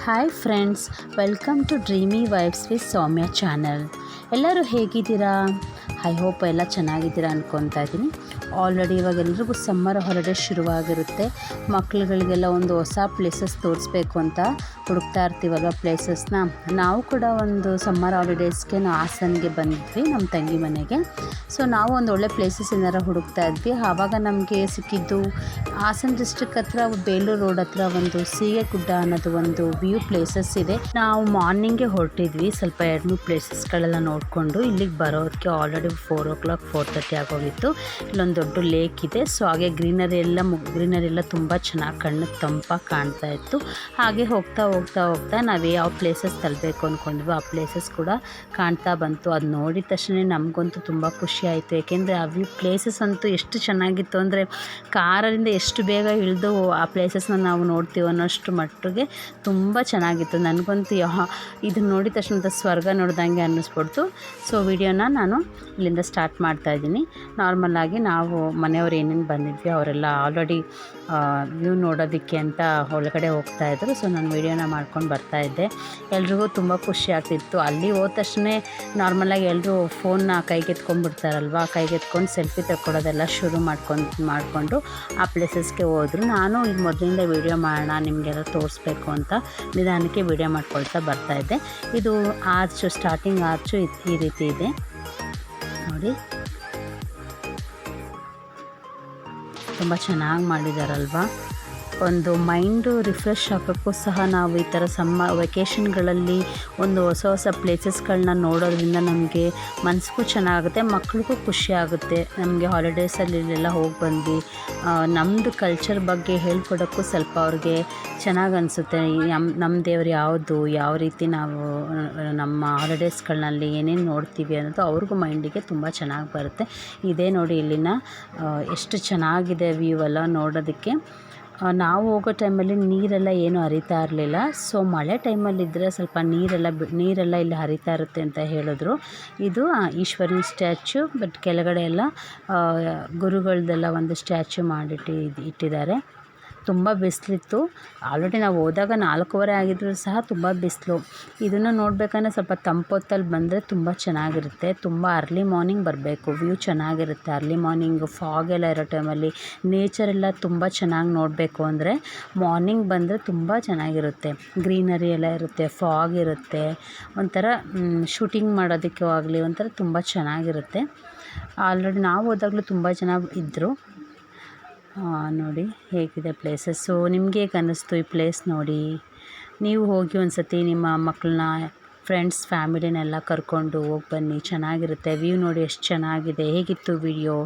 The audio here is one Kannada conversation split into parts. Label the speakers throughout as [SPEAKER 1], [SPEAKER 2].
[SPEAKER 1] Hi friends, welcome to Dreamy Vibes with Soumya channel. ಎಲ್ಲರೂ ಹೇಗಿದ್ದೀರಾ? ಐ ಹೋಪ್ ಎಲ್ಲ ಚೆನ್ನಾಗಿದ್ದೀರಾ ಅಂದ್ಕೊತಾ ಇದ್ದೀನಿ. ಆಲ್ರೆಡಿ ಇವಾಗ ಎಲ್ರಿಗೂ ಸಮ್ಮರ್ ಹಾಲಿಡೇಸ್ ಶುರುವಾಗಿರುತ್ತೆ. ಮಕ್ಳುಗಳಿಗೆಲ್ಲ ಒಂದು ಹೊಸ ಪ್ಲೇಸಸ್ ತೋರಿಸ್ಬೇಕು ಅಂತ ಹುಡುಕ್ತಾ ಇರ್ತೀವಲ್ವ ಪ್ಲೇಸಸ್ನ. ನಾವು ಕೂಡ ಒಂದು ಸಮ್ಮರ್ ಹಾಲಿಡೇಸ್ಗೆ ಹಾಸನ್ಗೆ ಬಂದಿದ್ವಿ ನಮ್ಮ ತಂಗಿ ಮನೆಗೆ. ಸೊ ನಾವು ಒಂದು ಒಳ್ಳೆ ಪ್ಲೇಸಸ್ ಏನಾರು ಹುಡುಕ್ತಾ ಇದ್ವಿ. ಆವಾಗ ನಮಗೆ ಸಿಕ್ಕಿದ್ದು ಹಾಸನ ಡಿಸ್ಟ್ರಿಕ್ಟ್ ಹತ್ರ ಬೇಲೂರು ರೋಡ್ ಹತ್ರ ಒಂದು ಸೀಗೆಗುಡ್ಡ ಅನ್ನೋದು ಒಂದು ವ್ಯೂ ಪ್ಲೇಸಸ್ ಇದೆ. ನಾವು ಮಾರ್ನಿಂಗೇ ಹೊರಟಿದ್ವಿ, ಸ್ವಲ್ಪ 2-3 ಪ್ಲೇಸಸ್ಗಳೆಲ್ಲ ನೋಡಿಕೊಂಡು ಇಲ್ಲಿಗೆ ಬರೋದಕ್ಕೆ ಆಲ್ರೆಡಿ 4:00 4:30 ಆಗೋಗಿತ್ತು. ಇಲ್ಲೊಂದು ದೊಡ್ಡ ಲೇಕ್ ಇದೆ. ಸೊ ಹಾಗೆ ಗ್ರೀನರಿ ಎಲ್ಲ ತುಂಬ ಚೆನ್ನಾಗಿ ಕಣ್ಣಿಗೆ ತಂಪಾಗಿ ಕಾಣ್ತಾ ಇತ್ತು. ಹಾಗೆ ಹೋಗ್ತಾ ನಾವು ಯಾವ ಪ್ಲೇಸಸ್ ತಲುಪಬೇಕು ಅಂದ್ಕೊಂಡ್ವಿ ಆ ಪ್ಲೇಸಸ್ ಕೂಡ ಕಾಣ್ತಾ ಬಂತು. ಅದು ನೋಡಿದ ತಕ್ಷಣ ನಮಗಂತೂ ತುಂಬ ಖುಷಿ ಆಯಿತು. ಏಕೆಂದರೆ ಆ ವ್ಯೂ ಪ್ಲೇಸಸ್ ಅಂತೂ ಎಷ್ಟು ಚೆನ್ನಾಗಿತ್ತು ಅಂದರೆ ಕಾರಿಂದ ಎಷ್ಟು ಬೇಗ ಇಳಿದು ಆ ಪ್ಲೇಸಸ್ನ ನಾವು ನೋಡ್ತೀವಿ ಅನ್ನೋಷ್ಟು ಮಟ್ಟಿಗೆ ತುಂಬ ಚೆನ್ನಾಗಿತ್ತು. ನನಗಂತೂ ಇದನ್ನು ನೋಡಿದ ತಕ್ಷಣ ಸ್ವರ್ಗ ನೋಡ್ದಂಗೆ ಅನ್ನಿಸ್ಬಿಡ್ತು. ಸೊ ವಿಡಿಯೋನ ನಾನು ಇಲ್ಲಿಂದ ಸ್ಟಾರ್ಟ್ ಮಾಡ್ತಾಯಿದ್ದೀನಿ. ನಾರ್ಮಲಾಗಿ ನಾವು ಮನೆಯವ್ರು ಏನೇನು ಬಂದಿದ್ವಿ ಅವರೆಲ್ಲ ಆಲ್ರೆಡಿ ವ್ಯೂ ನೋಡೋದಕ್ಕೆ ಅಂತ ಒಳಗಡೆ ಹೋಗ್ತಾಯಿದ್ರು. ಸೊ ನಾನು ವೀಡಿಯೋನ ಮಾಡ್ಕೊಂಡು ಬರ್ತಾಯಿದ್ದೆ. ಎಲ್ರಿಗೂ ತುಂಬ ಖುಷಿ ಆಗ್ತಿತ್ತು. ಅಲ್ಲಿ ಹೋದ ತಕ್ಷಣ ನಾರ್ಮಲಾಗಿ ಎಲ್ಲರೂ ಫೋನ್ನ ಕೈಗೆತ್ಕೊಂಡ್ಬಿಡ್ತಾರಲ್ವ, ಕೈಗೆತ್ಕೊಂಡು ಸೆಲ್ಫಿ ತಗೊಳ್ಳೋದೆಲ್ಲ ಶುರು ಮಾಡಿಕೊಂಡು ಆ ಪ್ಲೇಸಸ್ಗೆ ಹೋದರು. ನಾನು ಈಗ ಮೊದಲಿಂದ ವೀಡಿಯೋ ಮಾಡೋಣ ನಿಮಗೆಲ್ಲ ತೋರಿಸ್ಬೇಕು ಅಂತ ನಿಧಾನಕ್ಕೆ ವೀಡಿಯೋ ಮಾಡ್ಕೊಳ್ತಾ ಬರ್ತಾಯಿದ್ದೆ. ಇದು ಆರ್ಚು, ಸ್ಟಾರ್ಟಿಂಗ್ ಆರ್ಚು ಈ ರೀತಿ ಇದೆ ನೋಡಿ, ತುಂಬ ಚೆನ್ನಾಗಿ ಮಾಡಿದಾರಲ್ವ. ಒಂದು ಮೈಂಡು ರಿಫ್ರೆಶ್ ಆಗೋಕ್ಕೂ ಸಹ ನಾವು ಈ ಥರ ವೆಕೇಷನ್ಗಳಲ್ಲಿ ಒಂದು ಹೊಸ ಪ್ಲೇಸಸ್ಗಳನ್ನ ನೋಡೋದ್ರಿಂದ ನಮಗೆ ಮನಸ್ಸಿಗೂ ಚೆನ್ನಾಗುತ್ತೆ, ಮಕ್ಳಿಗೂ ಖುಷಿ ಆಗುತ್ತೆ. ನಮಗೆ ಹಾಲಿಡೇಸಲ್ಲಿ ಇಲ್ಲೆಲ್ಲ ಹೋಗಿ ಬಂದು ನಮ್ಮದು ಕಲ್ಚರ್ ಬಗ್ಗೆ ಹೇಳ್ಕೊಡೋಕ್ಕೂ ಸ್ವಲ್ಪ ಅವ್ರಿಗೆ ಚೆನ್ನಾಗಿ ಅನಿಸುತ್ತೆ. ನಮ್ಮ ದೇವ್ರು ಯಾವುದು, ಯಾವ ರೀತಿ ನಾವು ನಮ್ಮ ಹಾಲಿಡೇಸ್ಗಳಲ್ಲಿ ಏನೇನು ನೋಡ್ತೀವಿ ಅನ್ನೋದು ಅವ್ರಿಗೂ ಮೈಂಡಿಗೆ ತುಂಬ ಚೆನ್ನಾಗಿ ಬರುತ್ತೆ. ಇದೇ ನೋಡಿ ಇಲ್ಲಿನ ಎಷ್ಟು ಚೆನ್ನಾಗಿದೆ ವ್ಯೂ ಎಲ್ಲ ನೋಡೋದಕ್ಕೆ. ನಾವು ಹೋಗೋ ಟೈಮಲ್ಲಿ ನೀರೆಲ್ಲ ಏನೂ ಹರಿತಾ ಇರಲಿಲ್ಲ. ಸೊ ಮಳೆ ಟೈಮಲ್ಲಿದ್ದರೆ ಸ್ವಲ್ಪ ನೀರೆಲ್ಲ ಇಲ್ಲಿ ಹರಿತಾ ಇರುತ್ತೆ ಅಂತ ಹೇಳಿದ್ರು. ಇದು ಈಶ್ವರನ ಸ್ಟ್ಯಾಚ್ಯು, ಬಟ್ ಕೆಳಗಡೆ ಎಲ್ಲ ಗುರುಗಳದ್ದೆಲ್ಲ ಒಂದು ಸ್ಟ್ಯಾಚ್ಯು ಇಟ್ಟಿದ್ದಾರೆ. ತುಂಬ ಬಿಸಿಲಿತ್ತು. ಆಲ್ರೆಡಿ ನಾವು ಹೋದಾಗ 4:15 ಆಗಿದ್ರೂ ಸಹ ತುಂಬ ಬಿಸಿಲು. ಇದನ್ನು ನೋಡಬೇಕಂದ್ರೆ ಸ್ವಲ್ಪ ತಂಪೊತ್ತಲ್ಲಿ ಬಂದರೆ ತುಂಬ ಚೆನ್ನಾಗಿರುತ್ತೆ. ತುಂಬ ಅರ್ಲಿ ಮಾರ್ನಿಂಗ್ ಬರಬೇಕು, ವ್ಯೂ ಚೆನ್ನಾಗಿರುತ್ತೆ. ಅರ್ಲಿ ಮಾರ್ನಿಂಗ್ ಫಾಗ್ ಎಲ್ಲ ಇರೋ ಟೈಮಲ್ಲಿ ನೇಚರೆಲ್ಲ ತುಂಬ ಚೆನ್ನಾಗಿ ನೋಡಬೇಕು ಅಂದರೆ ಮಾರ್ನಿಂಗ್ ಬಂದರೆ ತುಂಬ ಚೆನ್ನಾಗಿರುತ್ತೆ. ಗ್ರೀನರಿ ಎಲ್ಲ ಇರುತ್ತೆ, ಫಾಗ್ ಇರುತ್ತೆ, ಒಂಥರ ಶೂಟಿಂಗ್ ಮಾಡೋದಕ್ಕೆ ಆಗಲಿ ಒಂಥರ ತುಂಬ ಚೆನ್ನಾಗಿರುತ್ತೆ. ಆಲ್ರೆಡಿ ನಾವು ಹೋದಾಗಲೂ ತುಂಬ ಜನ ಇದ್ದರು. ನೋಡಿ ಹೇಗಿದೆ ಪ್ಲೇಸಸ್ಸು. ನಿಮಗೆ ಹೇಗೆ ಅನ್ನಿಸ್ತು ಈ ಪ್ಲೇಸ್ ನೋಡಿ? ನೀವು ಹೋಗಿ ಒಂದು ಸತಿ ನಿಮ್ಮ ಮಕ್ಕಳನ್ನ, ಫ್ರೆಂಡ್ಸ್, ಫ್ಯಾಮಿಲಿನೆಲ್ಲ ಕರ್ಕೊಂಡು ಹೋಗಿ ಬನ್ನಿ, ಚೆನ್ನಾಗಿರುತ್ತೆ. ವ್ಯೂ ನೋಡಿ ಎಷ್ಟು ಚೆನ್ನಾಗಿದೆ. ಹೇಗಿತ್ತು ವಿಡಿಯೋ?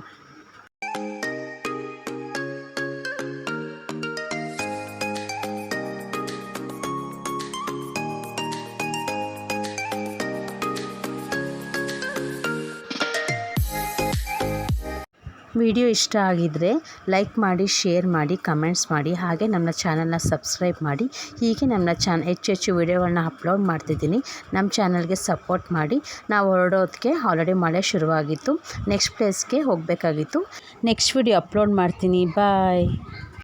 [SPEAKER 1] ವಿಡಿಯೋ ಇಷ್ಟ ಆಗಿದ್ದರೆ ಲೈಕ್ ಮಾಡಿ, ಶೇರ್ ಮಾಡಿ, ಕಮೆಂಟ್ಸ್ ಮಾಡಿ, ಹಾಗೆ ನಮ್ಮ ಚಾನಲ್ನ ಸಬ್ಸ್ಕ್ರೈಬ್ ಮಾಡಿ. ಹೀಗೆ ನಮ್ಮ ಹೆಚ್ಚು ವಿಡಿಯೋಗಳನ್ನ ಅಪ್ಲೋಡ್ ಮಾಡ್ತಿದ್ದೀನಿ. ನಮ್ಮ ಚಾನಲ್ಗೆ ಸಪೋರ್ಟ್ ಮಾಡಿ. ನಾವು ಹೊರಡೋದಕ್ಕೆ ಆಲ್ರೆಡಿ ಮಳೆ ಶುರುವಾಗಿತ್ತು. ನೆಕ್ಸ್ಟ್ ಪ್ಲೇಸ್ಗೆ ಹೋಗಬೇಕಾಗಿತ್ತು. ನೆಕ್ಸ್ಟ್ ವಿಡಿಯೋ ಅಪ್ಲೋಡ್ ಮಾಡ್ತೀನಿ. ಬಾಯ್.